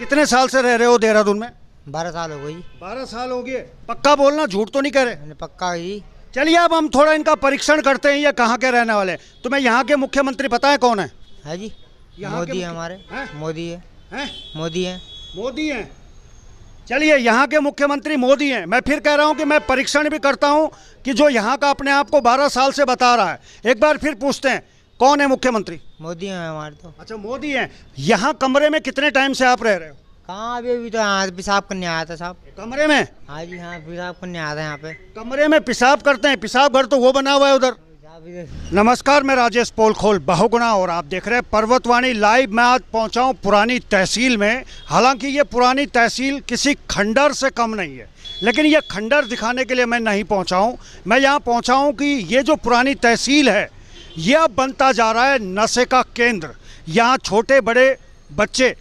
कितने साल से रह रहे हो देहरादून में? 12 साल हो गई। 12 साल हो गए। पक्का बोलना, झूठ तो नहीं कह रहे? मैंने पक्का जी। चलिए अब हम थोड़ा इनका परीक्षण करते हैं, ये कहाँ के रहने वाले हैं। तुम्हें यहाँ के मुख्यमंत्री पता है कौन है? है जी, यहाँ के मोदी है हमारे। हैं? मोदी है। हैं? मोदी है। मोदी हैं। चलिए यहाँ के मुख्यमंत्री मोदी हैं। मैं फिर कह रहा हूँ कि मैं परीक्षण भी करता हूँ कि जो यहाँ का अपने आप को 12 साल से बता रहा है, एक बार फिर पूछते हैं कौन है मुख्यमंत्री? मोदी है हमारे तो। अच्छा मोदी हैं। यहाँ कमरे में कितने टाइम से आप रह रहे हो? कहाँ अभी तो यहाँ पेशाब करने आया था साहब। कमरे में? हाँ जी, हाँ पेशाब करने आया था यहाँ पे। कमरे में पेशाब करते हैं? पेशाब घर तो वो बना हुआ है उधर। नमस्कार, मैं राजेश पोलखोल बहुगुणा और आप देख रहे हैं पर्वतवाणी लाइव। मैं आज पहुंचा हूं पुरानी तहसील में। हालांकि ये पुरानी तहसील किसी खंडर से कम नहीं है, लेकिन ये खंडर दिखाने के लिए मैं नहीं पहुंचा हूं। मैं यहाँ पहुंचा हूं कि ये जो पुरानी तहसील है ये अब बनता जा रहा है नशे का केंद्र। यहाँ छोटे बड़े बच्चे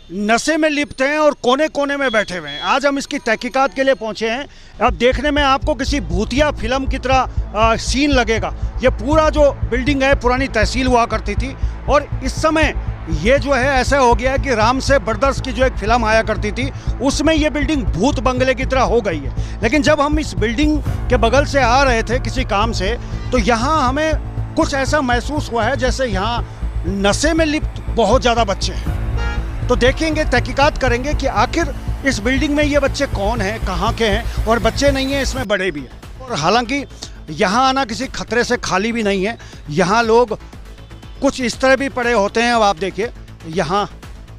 नशे में लिप्त हैं और कोने कोने में बैठे हुए हैं। आज हम इसकी तहकीकात के लिए पहुंचे हैं। अब देखने में आपको किसी भूतिया फिल्म की तरह सीन लगेगा। ये पूरा जो बिल्डिंग है पुरानी तहसील हुआ करती थी, और इस समय ये जो है ऐसा हो गया है कि राम से ब्रदर्स की जो एक फिल्म आया करती थी उसमें ये बिल्डिंग भूत बंगले की तरह हो गई है। लेकिन जब हम इस बिल्डिंग के बगल से आ रहे थे किसी काम से, तो यहाँ हमें कुछ ऐसा महसूस हुआ है जैसे यहाँ नशे में लिप्त बहुत ज़्यादा बच्चे हैं। तो देखेंगे, तहकीकात करेंगे कि आखिर इस बिल्डिंग में ये बच्चे कौन हैं, कहाँ के हैं, और बच्चे नहीं हैं इसमें बड़े भी हैं। और हालांकि यहाँ आना किसी खतरे से खाली भी नहीं है। यहाँ लोग कुछ इस तरह भी पड़े होते हैं। अब आप देखिए, यहाँ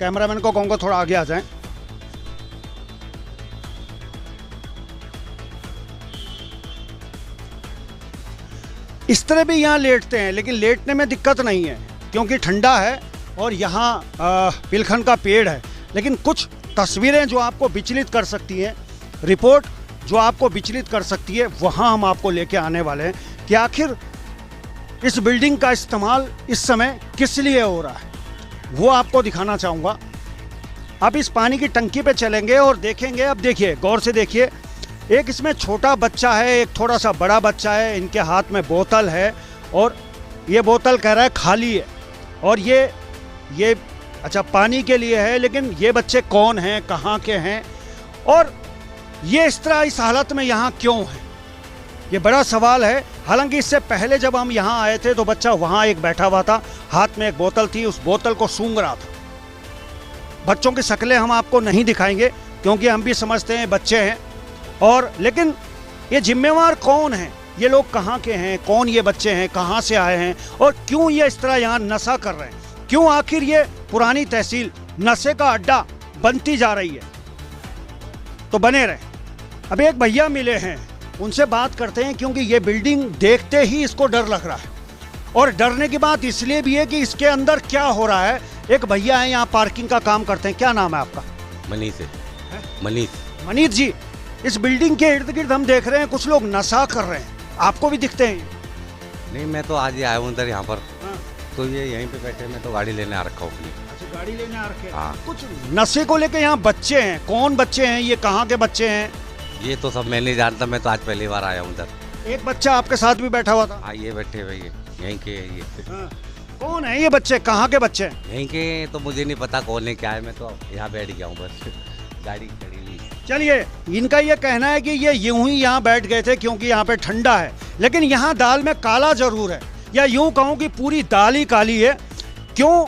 कैमरामैन को कहूँगा थोड़ा आगे आ जाएं। इस तरह भी यहाँ लेटते हैं, लेकिन लेटने में दिक्कत नहीं है क्योंकि ठंडा है और यहाँ पिलखन का पेड़ है। लेकिन कुछ तस्वीरें जो आपको विचलित कर सकती हैं, रिपोर्ट जो आपको विचलित कर सकती है, वहाँ हम आपको लेके आने वाले हैं कि आखिर इस बिल्डिंग का इस्तेमाल इस समय किस लिए हो रहा है, वो आपको दिखाना चाहूँगा। अब इस पानी की टंकी पे चलेंगे और देखेंगे। अब देखिए, गौर से देखिए, एक इसमें छोटा बच्चा है, एक थोड़ा सा बड़ा बच्चा है। इनके हाथ में बोतल है और ये बोतल कह रहा है खाली है, और ये अच्छा पानी के लिए है। लेकिन ये बच्चे कौन हैं, कहाँ के हैं, और ये इस तरह इस हालत में यहाँ क्यों हैं, ये बड़ा सवाल है। हालांकि इससे पहले जब हम यहाँ आए थे तो बच्चा वहाँ एक बैठा हुआ था, हाथ में एक बोतल थी, उस बोतल को सूंघ रहा था। बच्चों की शक्लें हम आपको नहीं दिखाएंगे क्योंकि हम भी समझते हैं बच्चे हैं। और लेकिन ये जिम्मेवार कौन है, ये लोग कहाँ के हैं, कौन ये बच्चे हैं, कहाँ से आए हैं, और क्यों ये इस तरह यहाँ नशा कर रहे हैं, क्यों आखिर ये पुरानी तहसील नशे का अड्डा बनती जा रही है। तो बने रहे। अब एक भैया मिले हैं, उनसे बात करते हैं क्योंकि ये बिल्डिंग देखते ही इसको डर लग रहा है, और डरने की बात इसलिए भी है कि इसके अंदर क्या हो रहा है। एक भैया है यहाँ पार्किंग का काम करते हैं। क्या नाम है आपका? मनीष है। मनीष जी, इस बिल्डिंग के इर्द गिर्द हम देख रहे हैं कुछ लोग नशा कर रहे हैं, आपको भी दिखते हैं? नहीं, मैं तो आज ही आया हूँ इधर यहाँ पर। हाँ। तो ये यहीं पे बैठे, मैं तो गाड़ी लेने आ रखा हूँ अपनी। अच्छा, गाड़ी लेने आ रखे हैं। हाँ। कुछ नशे को लेके यहाँ बच्चे हैं। कौन बच्चे हैं, ये कहाँ के बच्चे हैं? ये तो सब मैं नहीं जानता, मैं तो आज पहली बार आया हूँ इधर। एक बच्चा आपके साथ भी बैठा हुआ था? हाँ, ये बैठे हुए यहीं के ये। हाँ। कौन है ये बच्चे, कहाँ के बच्चे हैं? यहीं के तो मुझे नहीं पता कौन है क्या है, मैं तो यहाँ बैठ गया हूँ बस, गाड़ी खड़ी हुई। चलिए, इनका ये कहना है कि ये यूं ही यहाँ बैठ गए थे क्योंकि यहाँ पे ठंडा है, लेकिन यहाँ दाल में काला जरूर है, या यूं कहूँ कि पूरी दाल ही काली है। क्यों?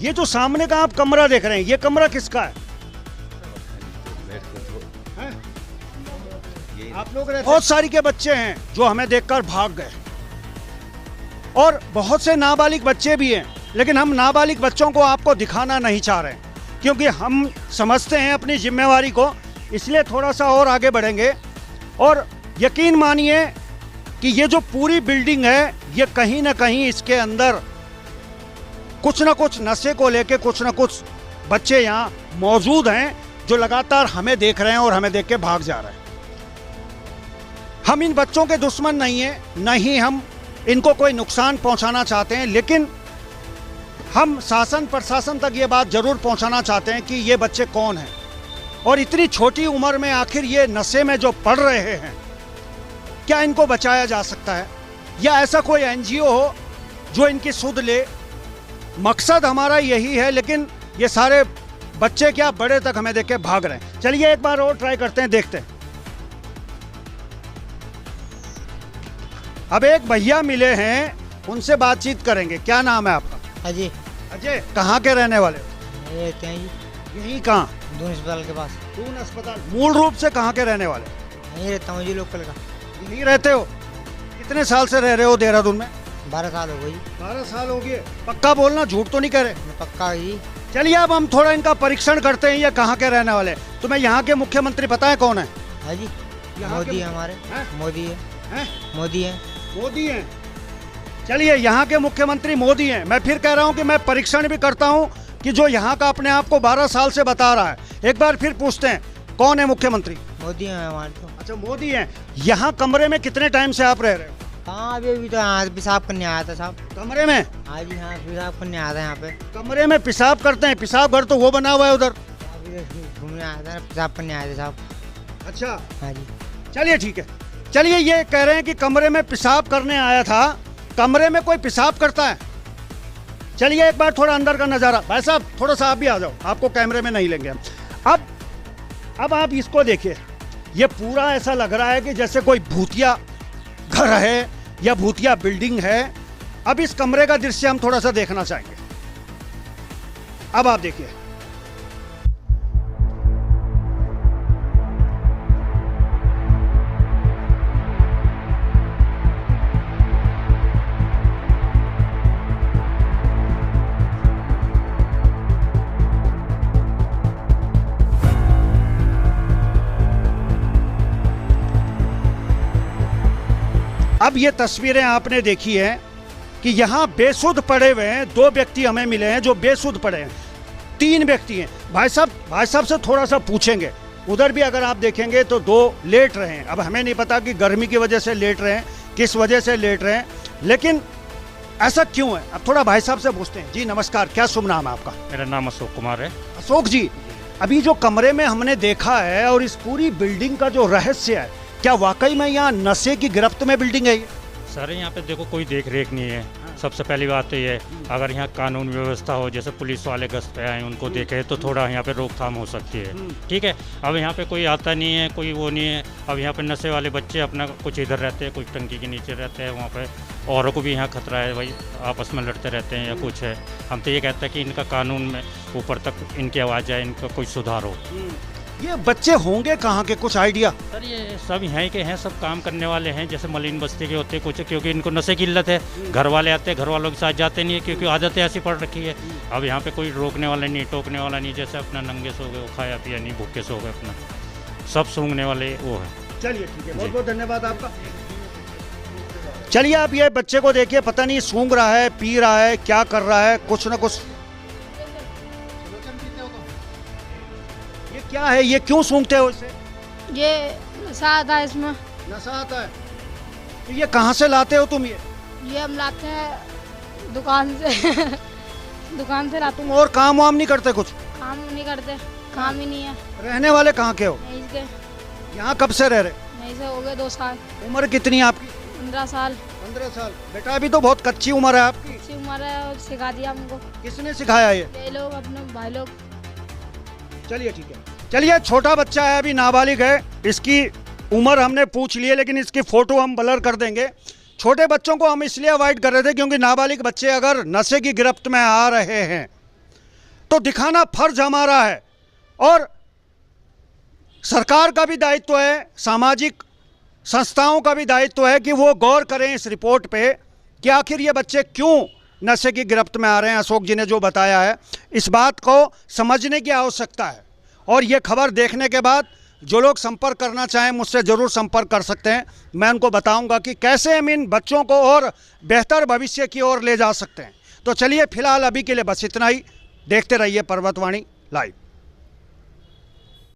ये जो सामने का आप कमरा देख रहे हैं, ये कमरा किसका है? आप लोग रहते? बहुत सारी के बच्चे हैं जो हमें देखकर भाग गए, और बहुत से नाबालिग बच्चे भी हैं, लेकिन हम नाबालिग बच्चों को आपको दिखाना नहीं चाह रहे क्योंकि हम समझते हैं अपनी जिम्मेवारी को, इसलिए थोड़ा सा और आगे बढ़ेंगे। और यकीन मानिए कि ये जो पूरी बिल्डिंग है, ये कहीं ना कहीं इसके अंदर कुछ ना कुछ नशे को लेके कुछ ना कुछ बच्चे यहाँ मौजूद हैं जो लगातार हमें देख रहे हैं और हमें देख के भाग जा रहे हैं। हम इन बच्चों के दुश्मन नहीं हैं, नहीं हम इनको कोई नुकसान पहुंचाना चाहते हैं, लेकिन हम शासन प्रशासन तक ये बात जरूर पहुंचाना चाहते हैं कि ये बच्चे कौन हैं, और इतनी छोटी उम्र में आखिर ये नशे में जो पड़ रहे हैं, क्या इनको बचाया जा सकता है, या ऐसा कोई एनजीओ हो जो इनकी सुध ले। मकसद हमारा यही है, लेकिन ये सारे बच्चे क्या बड़े तक हमें देख के भाग रहे हैं। चलिए एक बार और ट्राई करते हैं, देखते हैं। अब एक भैया मिले हैं, उनसे बातचीत करेंगे। क्या नाम है आपका? अजय। अजय, कहाँ के रहने वाले हो? ये रहते हैं जी यहीं कहाँ? दून अस्पताल के पास। दून अस्पताल। मूल रूप से कहाँ के रहने वाले? यहीं रहता हूँ जी, लोकल का। यहीं रहते हो? कितने साल से रह रहे हो देहरादून में? 12 साल हो गई। 12 साल हो गए। पक्का बोलना, झूठ तो नहीं कह रहे? पक्का जी। चलिए अब हम थोड़ा इनका परीक्षण करते हैं, ये कहाँ के रहने वाले। तुम्हें यहाँ के मुख्यमंत्री पता है कौन है? हाँ जी, यहाँ मोदी के- है हमारे। हैं? मोदी है। हैं? मोदी है। मोदी हैं। चलिए यहाँ के मुख्यमंत्री मोदी हैं। मैं फिर कह रहा हूँ कि मैं परीक्षण भी करता हूँ कि जो यहाँ का अपने आप को 12 साल से बता रहा है। एक बार फिर पूछते हैं, कौन है मुख्यमंत्री? मोदी है हमारे तो। अच्छा, मोदी हैं। यहाँ कमरे में कितने टाइम से आप रह रहे हो? हाँ, अभी तो यहाँ पेशाब करने आया था साहब। कमरे में? हाँ जी, हाँ पेशाब करने आया था यहाँ पे। कमरे में पेशाब करते हैं? पेशाब घर तो वो बना हुआ है उधर। अभी घूमने आया था, पेशाब करने आए थे साहब। अच्छा, हाँ जी। चलिए ठीक है। चलिए ये कह रहे हैं कि कमरे में पेशाब करने आया था। कमरे में कोई पेशाब करता है? चलिए एक बार थोड़ा अंदर का नज़ारा। भाई साहब थोड़ा सा आप भी आ जाओ, आपको कैमरे में नहीं लेंगे हम। अब आप इसको देखिए, ये पूरा ऐसा लग रहा है कि जैसे कोई भूतिया घर है या भूतिया बिल्डिंग है। अब इस कमरे का दृश्य हम थोड़ा सा देखना चाहेंगे। अब आप देखिए, अब ये तस्वीरें आपने देखी हैं कि यहाँ बेसुध पड़े हुए हैं। 2 व्यक्ति हमें मिले हैं जो बेसुध पड़े हैं। 3 व्यक्ति हैं। भाई साहब से थोड़ा सा पूछेंगे। उधर भी अगर आप देखेंगे तो 2 लेट रहे हैं। अब हमें नहीं पता कि गर्मी की वजह से लेट रहे हैं, किस वजह से लेट रहे हैं, लेकिन ऐसा क्यों है। अब थोड़ा भाई साहब से पूछते हैं। जी नमस्कार, क्या शुभ नाम है आपका? मेरा नाम अशोक कुमार है। अशोक जी, अभी जो कमरे में हमने देखा है और इस पूरी बिल्डिंग का जो रहस्य है, क्या वाकई में यहाँ नशे की गिरफ्त में बिल्डिंग है ये? सर यहाँ पे देखो कोई देख रेख नहीं है। सबसे पहली बात तो ये, अगर यहाँ कानून व्यवस्था हो, जैसे पुलिस वाले गश्त पे आए उनको देखे तो थोड़ा यहाँ पे रोकथाम हो सकती है। ठीक है, अब यहाँ पे कोई आता नहीं है, कोई वो नहीं है। अब यहाँ पे नशे वाले बच्चे अपना कुछ इधर रहते हैं, कुछ टंकी के नीचे रहते हैं, वहाँ पे औरों को भी यहाँ खतरा है, भाई आपस में लड़ते रहते हैं या कुछ है। हम तो ये कहते हैं कि इनका कानून में ऊपर तक इनकी आवाज़ आए, इनका कोई सुधार हो। ये बच्चे होंगे कहाँ के, कुछ आइडिया? सर ये सब यहाँ के हैं, सब काम करने वाले हैं, जैसे मलिन बस्ती के होते कुछ, क्योंकि इनको नशे की इल्लत है। घर वाले आते हैं, घर वालों के साथ जाते नहीं है, क्योंकि आदतें ऐसी पड़ रखी है। अब यहाँ पे कोई रोकने वाला नहीं, टोकने वाला नहीं, जैसे अपना नंगे सो गए, खाया पिया नहीं, भूखे सो गए, अपना सब सूंघने वाले वो है। चलिए ठीक है, बहुत बहुत धन्यवाद आपका। चलिए आप ये बच्चे को देखिए, पता नहीं सूंघ रहा है, पी रहा है, क्या कर रहा है, कुछ ना कुछ। ये क्या है, ये क्यों सूंघते हो इसे? ये नशा आता है इसमें। नशा आता है? तो ये कहाँ से लाते हो तुम? ये हम लाते हैं दुकान से दुकान से लाते तुम और काम वाम नहीं करते कुछ? काम नहीं करते, काम ही नहीं है। रहने वाले कहाँ के हो? यहीं के, यहाँ कब से रह रहे? यहीं से हो गए 2 साल। उम्र कितनी है आपकी? 15 साल। 15 साल। बेटा अभी तो बहुत कच्ची उम्र है आपकी। अच्छी उम्र है और सिखा दिया हमको किसने सिखाया ये लोग, अपने भाई लोग। चलिए ठीक है। चलिए, छोटा बच्चा है, अभी नाबालिग है, इसकी उम्र हमने पूछ ली है, लेकिन इसकी फोटो हम ब्लर कर देंगे। छोटे बच्चों को हम इसलिए अवॉइड कर रहे थे क्योंकि नाबालिग बच्चे अगर नशे की गिरफ्त में आ रहे हैं तो दिखाना फर्ज हमारा है, और सरकार का भी दायित्व है, सामाजिक संस्थाओं का भी दायित्व है कि वो गौर करें इस रिपोर्ट पे कि आखिर ये बच्चे क्यों नशे की गिरफ्त में आ रहे हैं। अशोक जी ने जो बताया है, इस बात को समझने की आवश्यकता है। और ये खबर देखने के बाद जो लोग संपर्क करना चाहें मुझसे ज़रूर संपर्क कर सकते हैं। मैं उनको बताऊंगा कि कैसे हम इन बच्चों को और बेहतर भविष्य की ओर ले जा सकते हैं। तो चलिए फिलहाल अभी के लिए बस इतना ही। देखते रहिए पर्वतवाणी लाइव।